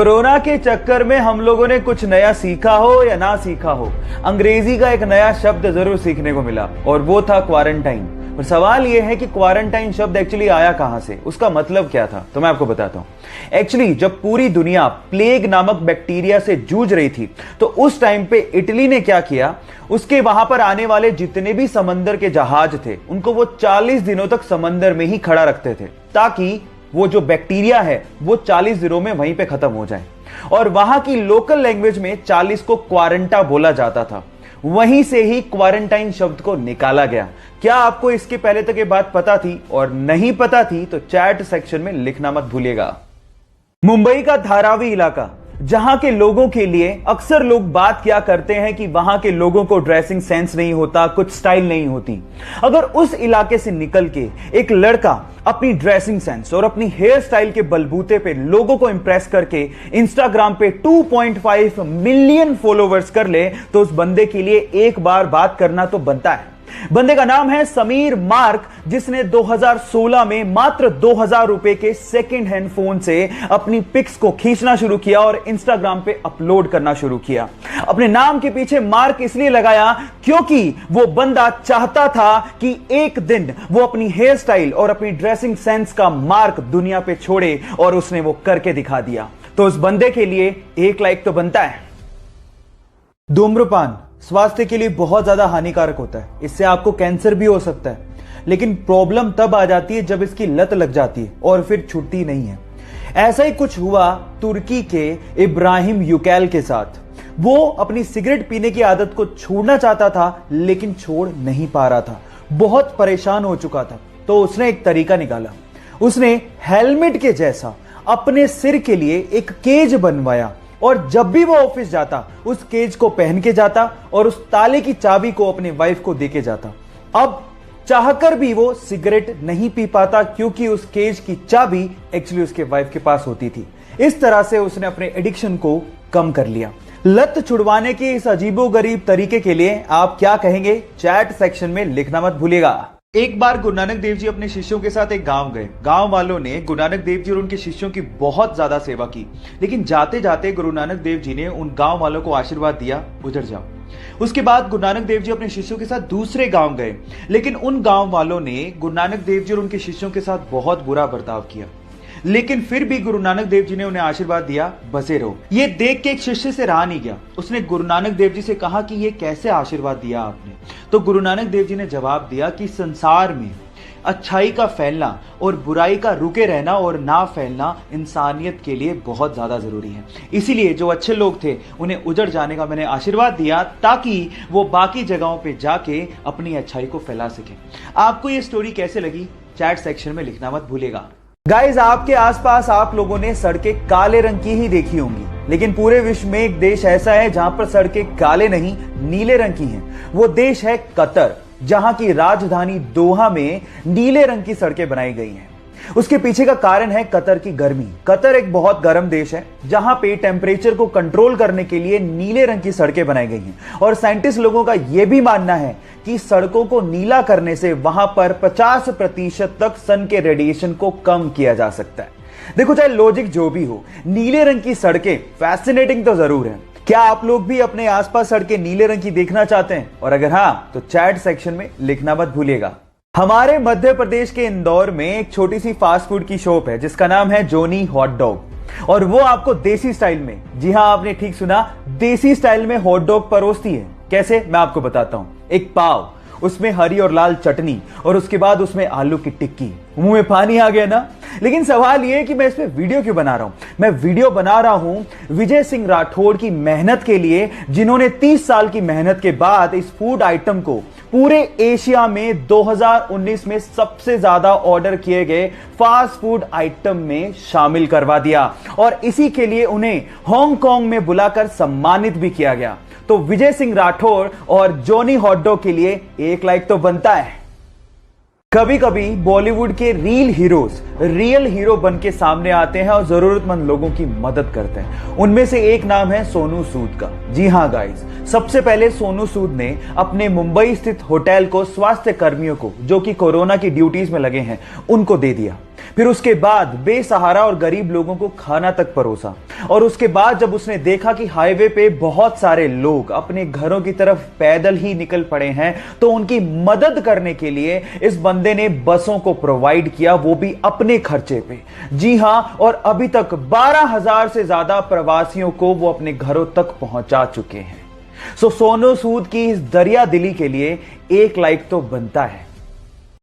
Corona के चक्कर में हम लोगों ने कुछ नया सीखा हो या ना सीखा हो, अंग्रेजी का एक नया शब्द जरूर सीखने को मिला और वो था क्वारंटाइन। पर सवाल यह है कि क्वारंटाइन शब्द एक्चुअली आया कहां से, उसका मतलब क्या था, तो मैं आपको बताता हूं। एक्चुअली जब पूरी दुनिया प्लेग नामक बैक्टीरिया से जूझ रही थी, तो उस टाइम पे इटली ने क्या किया, उसके वहां पर आने वाले जितने भी समंदर के जहाज थे, उनको वो 40 दिनों तक समंदर में ही खड़ा रखते थे, ताकि वो जो बैक्टीरिया है वो 40 दिनों में वहीं पे खत्म हो जाए। और वहां की लोकल लैंग्वेज में 40 को क्वारंटा बोला जाता था। वहीं से ही क्वारंटाइन शब्द को निकाला गया। क्या आपको इसके पहले तक ये बात पता थी? और नहीं पता थी तो चैट सेक्शन में लिखना मत भूलिएगा। मुंबई का धारावी इलाका, जहां के लोगों के लिए अक्सर लोग बात क्या करते हैं कि वहां के लोगों को ड्रेसिंग सेंस नहीं होता, कुछ स्टाइल नहीं होती। अगर उस इलाके से निकल के एक लड़का अपनी ड्रेसिंग सेंस और अपनी हेयर स्टाइल के बलबूते पे लोगों को इंप्रेस करके इंस्टाग्राम पे 2.5 मिलियन फॉलोवर्स कर ले, तो उस बंदे के लिए एक बार बात करना तो बनता है। बंदे का नाम है समीर मार्क, जिसने 2016 में मात्र 2000 रुपए के सेकेंड हैंड फोन से अपनी पिक्स को खींचना शुरू किया और इंस्टाग्राम पे अपलोड करना शुरू किया। अपने नाम के पीछे मार्क इसलिए लगाया क्योंकि वो बंदा चाहता था कि एक दिन वो अपनी हेयर स्टाइल और अपनी ड्रेसिंग सेंस का मार्क दुनिया पे छोड़े, और उसने वो करके दिखा दिया। तो उस बंदे के लिए एक लाइक तो बनता है। धूम्रपान स्वास्थ्य के लिए बहुत ज्यादा हानिकारक होता है, इससे आपको कैंसर भी हो सकता है। लेकिन प्रॉब्लम तब आ जाती है जब इसकी लत लग जाती है और फिर छूटती नहीं है। ऐसा ही कुछ हुआ तुर्की के इब्राहिम यूकैल के साथ। वो अपनी सिगरेट पीने की आदत को छोड़ना चाहता था, लेकिन छोड़ नहीं पा रहा था, बहुत परेशान हो चुका था। तो उसने एक तरीका निकाला। उसने हेलमेट के जैसा अपने सिर के लिए एक केज बनवाया, और जब भी वो ऑफिस जाता उस केज को पहन के जाता और उस ताले की चाबी को अपने वाइफ को देके जाता। अब चाहकर भी वो सिगरेट नहीं पी पाता, क्योंकि उस केज की चाबी एक्चुअली उसके वाइफ के पास होती थी। इस तरह से उसने अपने एडिक्शन को कम कर लिया। लत छुड़वाने के इस अजीबोगरीब तरीके के लिए आप क्या कहेंगे, चैट सेक्शन में लिखना मत भूलिएगा। एक बार गुरु नानक देव जी अपने शिष्यों के साथ एक गांव गए। गांव वालों ने गुरु नानक देव जी और उनके शिष्यों की बहुत ज्यादा सेवा की, लेकिन जाते जाते गुरु नानक देव जी ने उन गांव वालों को आशीर्वाद दिया, उधर जाओ। उसके बाद गुरु नानक देव जी अपने शिष्यों के साथ दूसरे गांव गए, लेकिन उन गांव वालों ने गुरु नानक देव जी और उनके शिष्यों के साथ बहुत बुरा बर्ताव किया। लेकिन फिर भी गुरु नानक देव जी ने उन्हें आशीर्वाद दिया, बसे रहो। ये देख के एक शिष्य से रहा नहीं गया। उसने गुरु नानक देव जी से कहा कि ये कैसे आशीर्वाद दिया आपने? तो गुरु नानक देव जी ने जवाब दिया कि संसार में अच्छाई का फैलना और बुराई का रुके रहना और ना फैलना इंसानियत के लिए बहुत ज्यादा जरूरी है। इसीलिए जो अच्छे लोग थे उन्हें उजड़ जाने का मैंने आशीर्वाद दिया, ताकि वो बाकी जगहों पे जाके अपनी अच्छाई को फैला सके। आपको ये स्टोरी कैसे लगी, चैट सेक्शन में लिखना मत भूलिएगा। गाइज, आपके आसपास आप लोगों ने सड़कें काले रंग की ही देखी होंगी, लेकिन पूरे विश्व में एक देश ऐसा है जहां पर सड़कें काले नहीं नीले रंग की हैं। वो देश है कतर, जहां की राजधानी दोहा में नीले रंग की सड़कें बनाई गई हैं। उसके पीछे का कारण है कतर की गर्मी। कतर एक बहुत गर्म देश है, जहां पे टेम्परेचर को कंट्रोल करने के लिए नीले रंग की सड़कें बनाई गई हैं। और साइंटिस्ट लोगों का यह भी मानना है कि सड़कों को नीला करने से वहां पर 50% तक सन के रेडिएशन को कम किया जा सकता है। देखो, चाहे लॉजिक जो भी हो, नीले रंग की सड़कें फैसिनेटिंग तो जरूर है। क्या आप लोग भी अपने आसपास सड़कें नीले रंग की देखना चाहते हैं? और अगर हां, तो चैट सेक्शन में लिखना मत भूलिएगा। हमारे मध्य प्रदेश के इंदौर में एक छोटी सी फास्ट फूड की शॉप है, जिसका नाम है जोनी हॉट डॉग, और वो आपको देसी स्टाइल में, जी हां आपने ठीक सुना, देसी स्टाइल में हॉट डॉग परोसती है। कैसे, मैं आपको बताता हूं। एक पाव, उसमें हरी और लाल चटनी, और उसके बाद उसमें आलू की टिक्की। मुंह में पानी आ गया ना? लेकिन सवाल यह है कि मैं इस पे वीडियो क्यों बना रहा हूं? मैं वीडियो बना रहा हूं विजय सिंह राठौड़ की मेहनत के लिए, जिन्होंने 30 साल की मेहनत के बाद इस फूड आइटम को पूरे एशिया में 2019 में सबसे ज्यादा ऑर्डर किए गए फास्ट फूड आइटम में शामिल करवा दिया, और इसी के लिए उन्हें हांगकांग में बुलाकर सम्मानित भी किया गया। तो विजय सिंह राठौड़ और जॉनी हॉट डॉग के लिए एक लाइक तो बनता है। कभी कभी बॉलीवुड के रियल हीरो बन के सामने आते हैं और जरूरतमंद लोगों की मदद करते हैं। उनमें से एक नाम है सोनू सूद का। जी हां गाइस, सबसे पहले सोनू सूद ने अपने मुंबई स्थित होटल को स्वास्थ्य कर्मियों को, जो कि कोरोना की ड्यूटीज में लगे हैं, उनको दे दिया। फिर उसके बाद बेसहारा और गरीब लोगों को खाना तक परोसा। और उसके बाद जब उसने देखा कि हाईवे पे बहुत सारे लोग अपने घरों की तरफ पैदल ही निकल पड़े हैं, तो उनकी मदद करने के लिए इस बंदे ने बसों को प्रोवाइड किया, वो भी अपने खर्चे पे। जी हां, और अभी तक 12,000 से ज्यादा प्रवासियों को वो अपने घरों तक पहुंचा चुके हैं। सो सोनू सूद की इस दरिया दिली के लिए 1 लाइक तो बनता है।